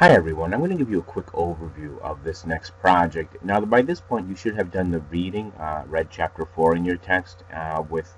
Hi everyone, I'm going to give you a quick overview of this next project. Now by this point you should have done the reading, read chapter 4 in your text with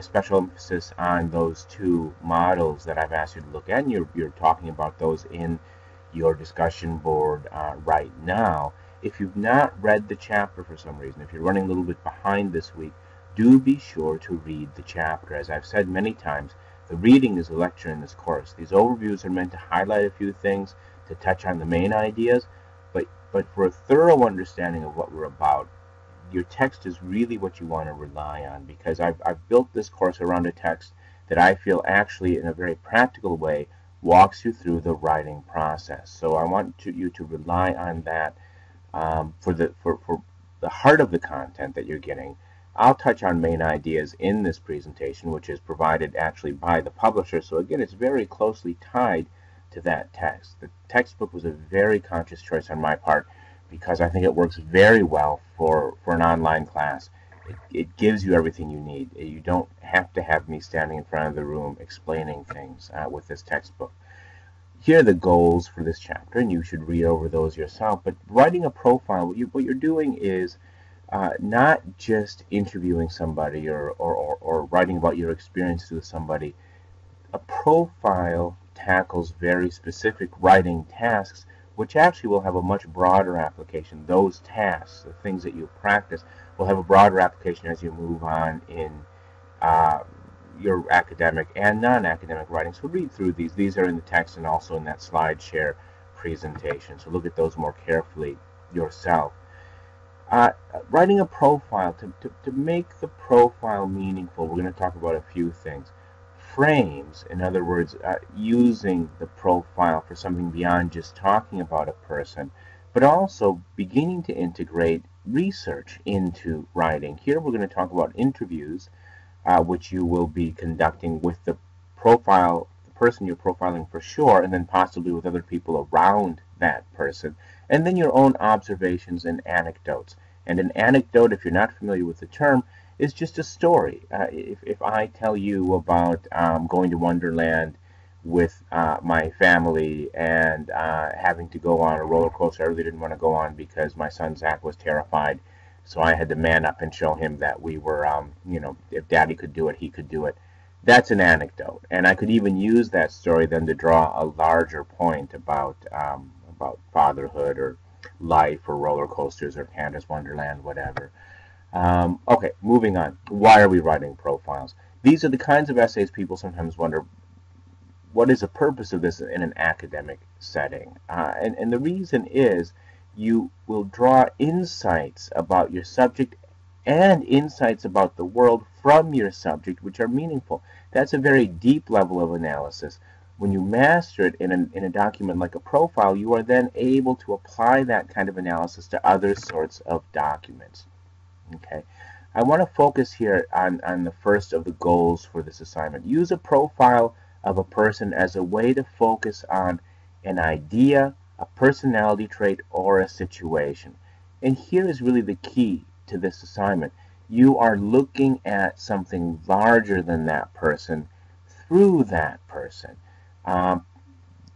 special emphasis on those two models that I've asked you to look at, and you're talking about those in your discussion board right now. If you've not read the chapter for some reason, if you're running a little bit behind this week, do be sure to read the chapter. As I've said many times, the reading is a lecture in this course. These overviews are meant to highlight a few things, to touch on the main ideas, but for a thorough understanding of what we're about, your text is really what you want to rely on, because I've built this course around a text that I feel actually in a very practical way walks you through the writing process. So I want you to rely on that for the heart of the content that you're getting. I'll touch on main ideas in this presentation, which is provided actually by the publisher. So again, it's very closely tied to that text. The textbook was a very conscious choice on my part because I think it works very well for an online class. It gives you everything you need. You don't have to have me standing in front of the room explaining things with this textbook. Here are the goals for this chapter, and you should read over those yourself. But writing a profile, what you're doing is not just interviewing somebody or writing about your experiences with somebody. A profile tackles very specific writing tasks, which actually will have a much broader application. Those tasks, the things that you practice, will have a broader application as you move on in your academic and non-academic writing. So read through these. These are in the text and also in that slide share presentation. So look at those more carefully yourself. Writing a profile, to make the profile meaningful, we're going to talk about a few things. Frames, in other words, using the profile for something beyond just talking about a person, but also beginning to integrate research into writing. Here we're going to talk about interviews, which you will be conducting with the person you're profiling for sure, and then possibly with other people around that person, and then your own observations and anecdotes. And an anecdote, if you're not familiar with the term, is just a story. If I tell you about going to Wonderland with my family and having to go on a roller coaster I really didn't want to go on because my son Zach was terrified, so I had to man up and show him that we were, if Daddy could do it, he could do it. That's an anecdote, and I could even use that story then to draw a larger point about fatherhood or life or roller coasters or Canada's Wonderland, whatever. Okay, moving on. Why are we writing profiles? These are the kinds of essays people sometimes wonder, what is the purpose of this in an academic setting? And the reason is you will draw insights about your subject and insights about the world from your subject, which are meaningful. That's a very deep level of analysis. When you master it in a document like a profile, you are then able to apply that kind of analysis to other sorts of documents. Okay, I want to focus here on the first of the goals for this assignment. Use a profile of a person as a way to focus on an idea, a personality trait, or a situation. And here is really the key to this assignment. You are looking at something larger than that person through that person.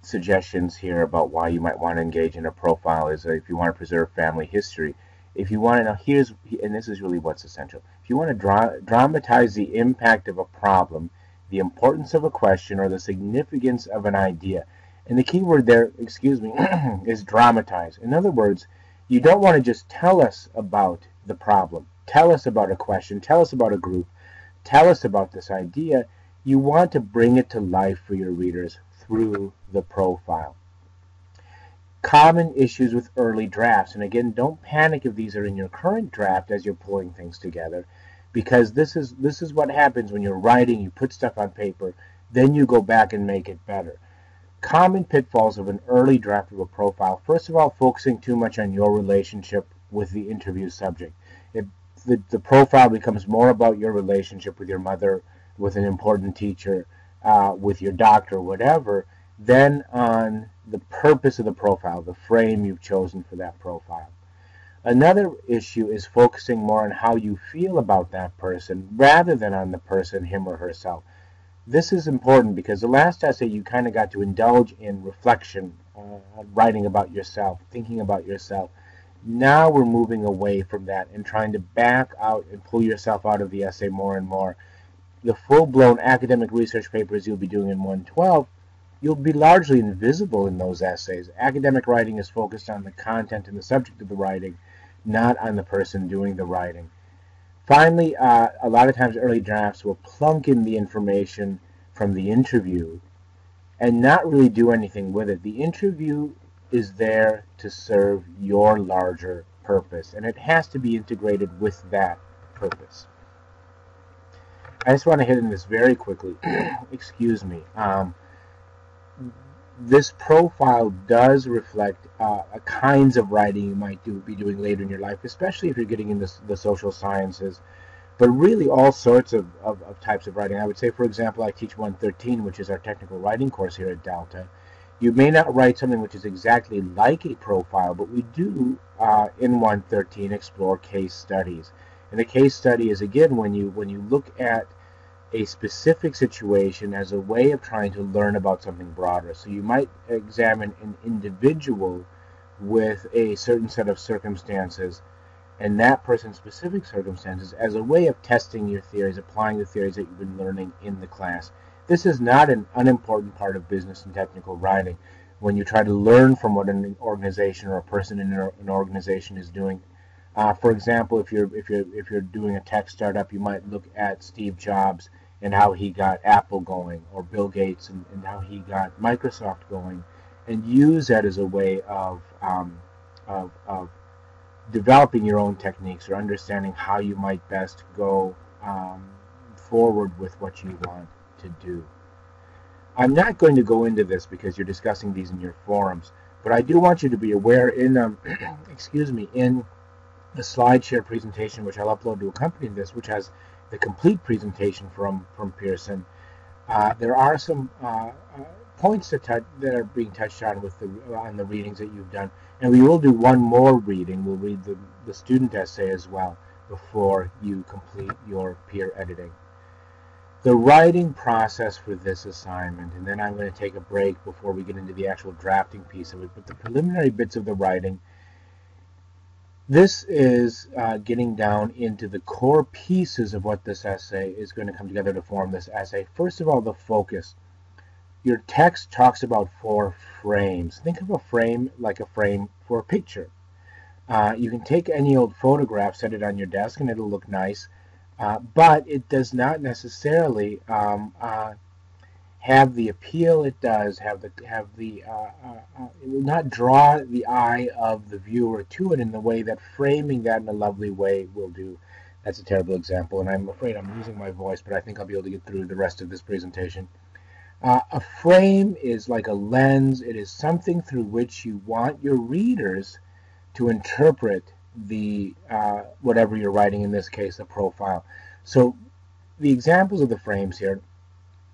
Suggestions here about why you might want to engage in a profile is if you want to preserve family history. If you want to know, and this is really what's essential. If you want to dramatize the impact of a problem, the importance of a question, or the significance of an idea, and the key word there, is dramatize. In other words, you don't want to just tell us about the problem, tell us about a question, tell us about a group, tell us about this idea. You want to bring it to life for your readers through the profile. Common issues with early drafts, and again, don't panic if these are in your current draft as you're pulling things together, because this is what happens when you're writing. You put stuff on paper, then you go back and make it better. Common pitfalls of an early draft of a profile. First of all, focusing too much on your relationship with the interview subject. If the profile becomes more about your relationship with your mother, with an important teacher, with your doctor, whatever, then on the purpose of the profile, the frame you've chosen for that profile. Another issue is focusing more on how you feel about that person rather than on the person, him or herself. This is important because the last essay you kind of got to indulge in reflection writing about yourself, thinking about yourself. Now we're moving away from that and trying to back out and pull yourself out of the essay more and more. The full-blown academic research papers you'll be doing in 112, you'll be largely invisible in those essays. Academic writing is focused on the content and the subject of the writing, not on the person doing the writing. Finally, a lot of times early drafts will plunk in the information from the interview and not really do anything with it. The interview is there to serve your larger purpose, and it has to be integrated with that purpose. I just want to hit on this very quickly. Excuse me. This profile does reflect kinds of writing you might be doing later in your life, especially if you're getting into the social sciences, but really all sorts of types of writing. I would say, for example, I teach 113, which is our technical writing course here at Delta. You may not write something which is exactly like a profile, but we do in 113 explore case studies. And a case study is, again, when you look at a specific situation as a way of trying to learn about something broader. So you might examine an individual with a certain set of circumstances and that person's specific circumstances as a way of testing your theories, applying the theories that you've been learning in the class. This is not an unimportant part of business and technical writing. When you try to learn from what an organization or a person in an organization is doing. For example, if you're doing a tech startup, you might look at Steve Jobs and how he got Apple going, or Bill Gates and how he got Microsoft going, and use that as a way of developing your own techniques or understanding how you might best go forward with what you want to do. I'm not going to go into this because you're discussing these in your forums, but I do want you to be aware in excuse me, in the SlideShare presentation, which I'll upload to accompany this, which has the complete presentation from Pearson. There are some points that are being touched on on the readings that you've done, and we will do one more reading. We'll read the student essay as well before you complete your peer editing. The writing process for this assignment, and then I'm going to take a break before we get into the actual drafting piece of it, but the preliminary bits of the writing. This is getting down into the core pieces of what this essay is going to come together to form this essay. First of all, the focus. Your text talks about 4 frames. Think of a frame like a frame for a picture. You can take any old photograph, set it on your desk, and it'll look nice, but it does not necessarily have the appeal it does, it will not draw the eye of the viewer to it in the way that framing that in a lovely way will do. That's a terrible example, and I'm afraid I'm losing my voice, but I think I'll be able to get through the rest of this presentation. A frame is like a lens. It is something through which you want your readers to interpret the whatever you're writing, in this case, a profile. So the examples of the frames here,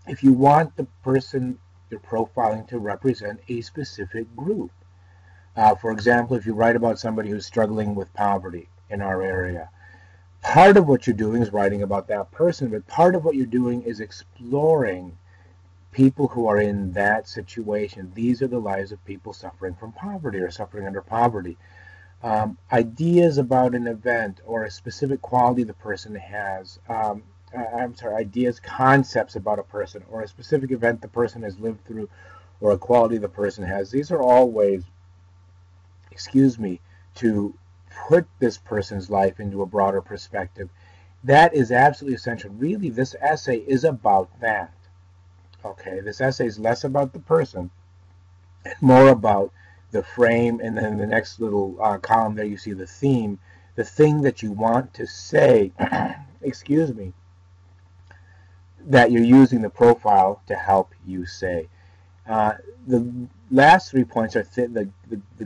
if you want the person you're profiling to represent a specific group. For example, if you write about somebody who's struggling with poverty in our area, part of what you're doing is writing about that person, but part of what you're doing is exploring people who are in that situation. These are the lives of people suffering from poverty or suffering under poverty. Ideas about an event or a specific quality the person has, ideas, concepts about a person or a specific event the person has lived through or a quality the person has. These are all ways, to put this person's life into a broader perspective. That is absolutely essential. Really, this essay is about that. Okay, this essay is less about the person and more about the frame, and then the next little column there you see the theme, the thing that you want to say, that you're using the profile to help you say. The last 3 points are the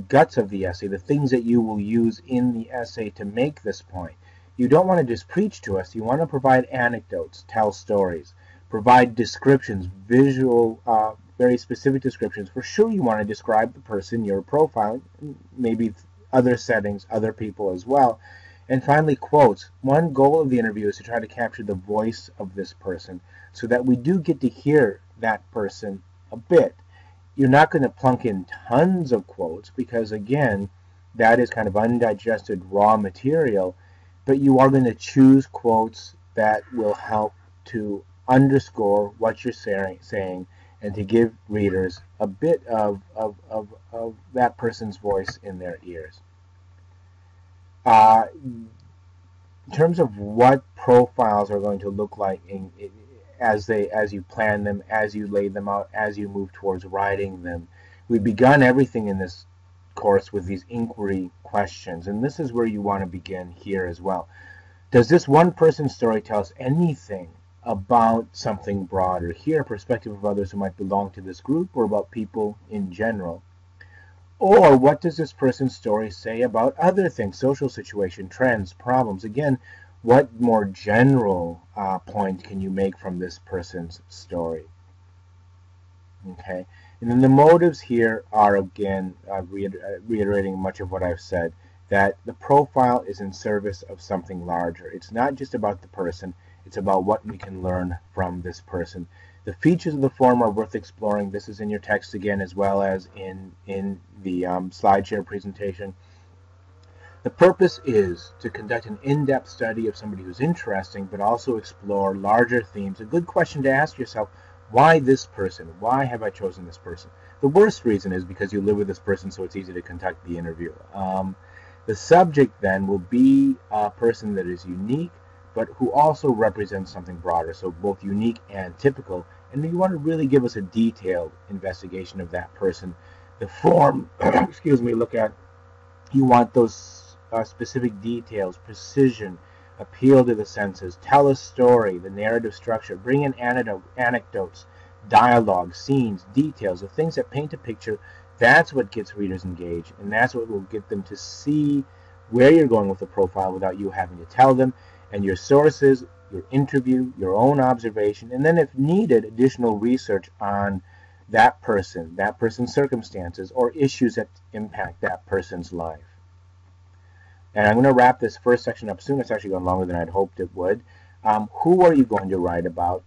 guts of the essay, the things that you will use in the essay to make this point. You don't want to just preach to us. You want to provide anecdotes, tell stories, provide descriptions, visual, very specific descriptions. For sure you want to describe the person you're profiling, maybe other settings, other people as well. And finally, quotes. One goal of the interview is to try to capture the voice of this person so that we do get to hear that person a bit. You're not going to plunk in tons of quotes because, again, that is kind of undigested raw material, but you are going to choose quotes that will help to underscore what you're saying and to give readers a bit of that person's voice in their ears. In terms of what profiles are going to look like as you plan them, as you lay them out, as you move towards writing them, we've begun everything in this course with these inquiry questions, and this is where you want to begin here as well. Does this one person's story tell us anything about something broader? Here, a perspective of others who might belong to this group, or about people in general? Or what does this person's story say about other things, social situation, trends, problems? Again, what more general point can you make from this person's story? Okay, and then the motives here are, again, reiterating much of what I've said, that the profile is in service of something larger. It's not just about the person, it's about what we can learn from this person. The features of the form are worth exploring. This is in your text again, as well as in the SlideShare presentation. The purpose is to conduct an in-depth study of somebody who's interesting, but also explore larger themes. A good question to ask yourself, why this person? Why have I chosen this person? The worst reason is because you live with this person, so it's easy to conduct the interview. The subject then will be a person that is unique, but who also represents something broader, so both unique and typical. And you want to really give us a detailed investigation of that person. The form, excuse me, look at, you want those specific details, precision, appeal to the senses, tell a story, the narrative structure, bring in anecdotes, dialogue, scenes, details, the things that paint a picture. That's what gets readers engaged, and that's what will get them to see where you're going with the profile without you having to tell them, and your sources, your interview, your own observation, and then if needed, additional research on that person, that person's circumstances, or issues that impact that person's life. And I'm going to wrap this first section up soon. It's actually going longer than I'd hoped it would. Who are you going to write about?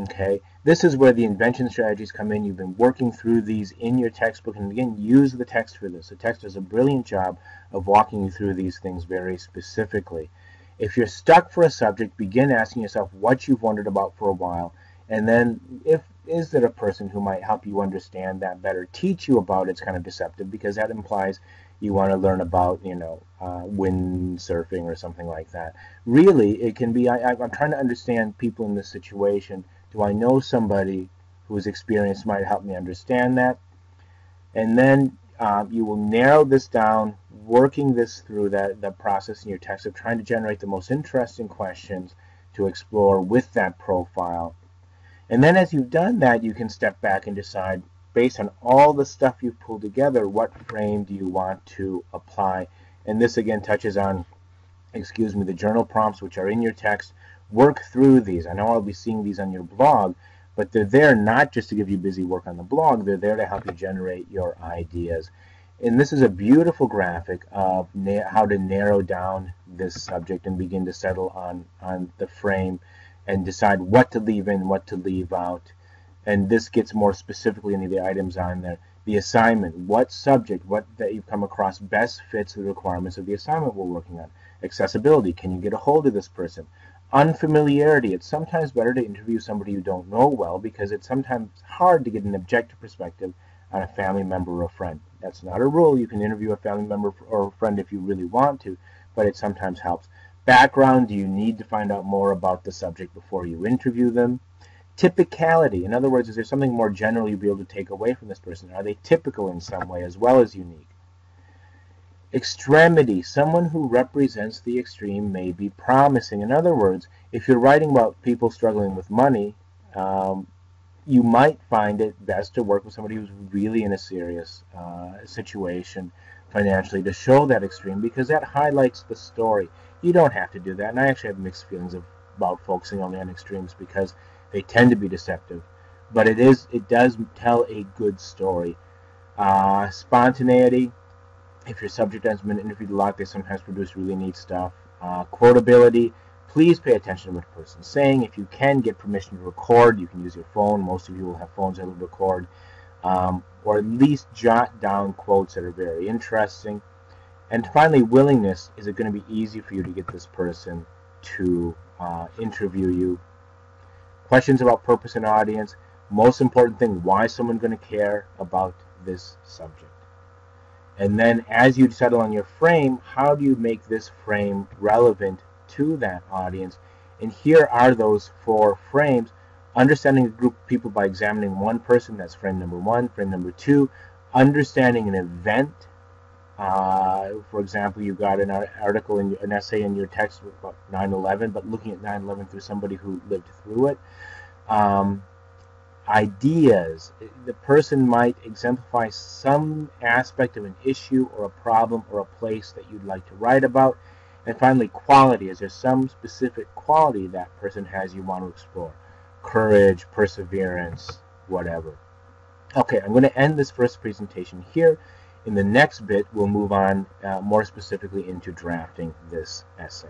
Okay, this is where the invention strategies come in. You've been working through these in your textbook, and again, use the text for this. The text does a brilliant job of walking you through these things very specifically. If you're stuck for a subject, begin asking yourself what you've wondered about for a while, and then is there a person who might help you understand that better? Teach you about it's kind of deceptive, because that implies you want to learn about, windsurfing or something like that. Really, it can be, I'm trying to understand people in this situation. Do I know somebody whose experience might help me understand that? And then you will narrow this down, working this through the process in your text of trying to generate the most interesting questions to explore with that profile. And then as you've done that, you can step back and decide, based on all the stuff you've pulled together, what frame do you want to apply? And this again touches on, the journal prompts, which are in your text. Work through these. I know I'll be seeing these on your blog, but they're there not just to give you busy work on the blog, they're there to help you generate your ideas. And this is a beautiful graphic of how to narrow down this subject and begin to settle on the frame and decide what to leave in, what to leave out. And this gets more specifically into the items on there. The assignment, what subject, what that you've come across best fits the requirements of the assignment we're working on. Accessibility, can you get a hold of this person? Unfamiliarity, it's sometimes better to interview somebody you don't know well, because it's sometimes hard to get an objective perspective on a family member or a friend. That's not a rule. You can interview a family member or a friend if you really want to, but it sometimes helps. Background, do you need to find out more about the subject before you interview them? Typicality, in other words, is there something more general you'll be able to take away from this person? Are they typical in some way as well as unique? Extremity, someone who represents the extreme may be promising. In other words, if you're writing about people struggling with money, you might find it best to work with somebody who's really in a serious situation financially, to show that extreme, because that highlights the story. You don't have to do that, and I actually have mixed feelings about focusing only on extremes, because they tend to be deceptive, but it does tell a good story. Spontaneity, if your subject has been interviewed a lot, they sometimes produce really neat stuff. Quotability, please pay attention to what the person's saying. If you can get permission to record, you can use your phone. Most of you will have phones that will record. or at least jot down quotes that are very interesting. And finally, willingness. Is it going to be easy for you to get this person to interview you? Questions about purpose and audience. Most important thing, why is someone going to care about this subject? And then as you settle on your frame, how do you make this frame relevant to that audience? And here are those 4 frames. Understanding a group of people by examining one person, that's frame number 1. Frame number 2, understanding an event. For example, you got an article, an essay in your text about 9/11, but looking at 9/11 through somebody who lived through it. Ideas. The person might exemplify some aspect of an issue or a problem or a place that you'd like to write about. And finally, quality. Is there some specific quality that person has you want to explore? Courage, perseverance, whatever. Okay, I'm going to end this first presentation here. In the next bit, we'll move on more specifically into drafting this essay.